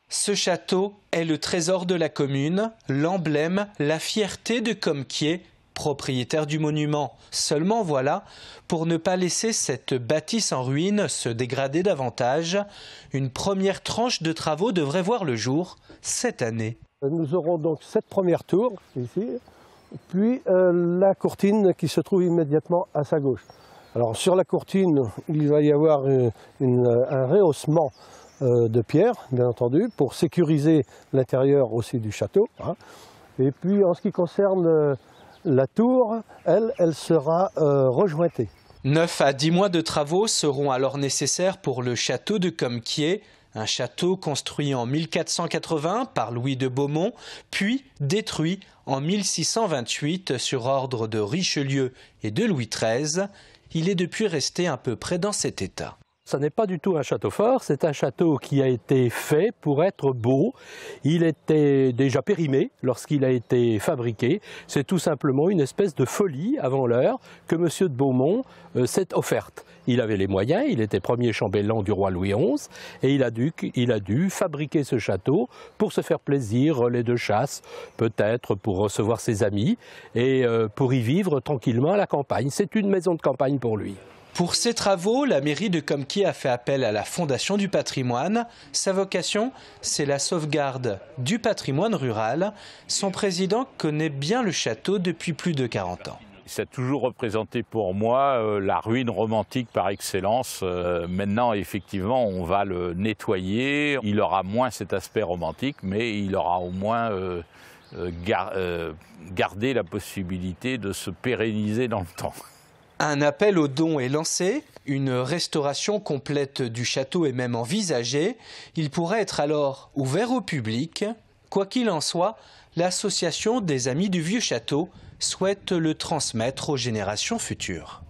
Ce château est le trésor de la commune, l'emblème, la fierté de Comquier, propriétaire du monument. Seulement voilà, pour ne pas laisser cette bâtisse en ruine se dégrader davantage, une première tranche de travaux devrait voir le jour cette année. Nous aurons donc cette première tour ici, puis la courtine qui se trouve immédiatement à sa gauche. Alors sur la courtine, il va y avoir un rehaussement de pierre, bien entendu, pour sécuriser l'intérieur aussi du château. Et puis en ce qui concerne la tour, elle sera rejointée. 9 à 10 mois de travaux seront alors nécessaires pour le château de Comquier, un château construit en 1480 par Louis de Beaumont, puis détruit en 1628 sur ordre de Richelieu et de Louis XIII. Il est depuis resté à peu près dans cet état. Ce n'est pas du tout un château fort, c'est un château qui a été fait pour être beau. Il était déjà périmé lorsqu'il a été fabriqué. C'est tout simplement une espèce de folie avant l'heure que M. de Beaumont s'est offerte. Il avait les moyens, il était premier chambellan du roi Louis XI et il a dû fabriquer ce château pour se faire plaisir, relais de chasse, peut-être pour recevoir ses amis et pour y vivre tranquillement à la campagne. C'est une maison de campagne pour lui. Pour ces travaux, la mairie de Comquier a fait appel à la Fondation du patrimoine. Sa vocation, c'est la sauvegarde du patrimoine rural. Son président connaît bien le château depuis plus de 40 ans. Ça a toujours représenté pour moi la ruine romantique par excellence. Maintenant, effectivement, on va le nettoyer. Il aura moins cet aspect romantique, mais il aura au moins gardé la possibilité de se pérenniser dans le temps. Un appel aux dons est lancé, une restauration complète du château est même envisagée. Il pourrait être alors ouvert au public. Quoi qu'il en soit, l'association des Amis du Vieux Château souhaite le transmettre aux générations futures.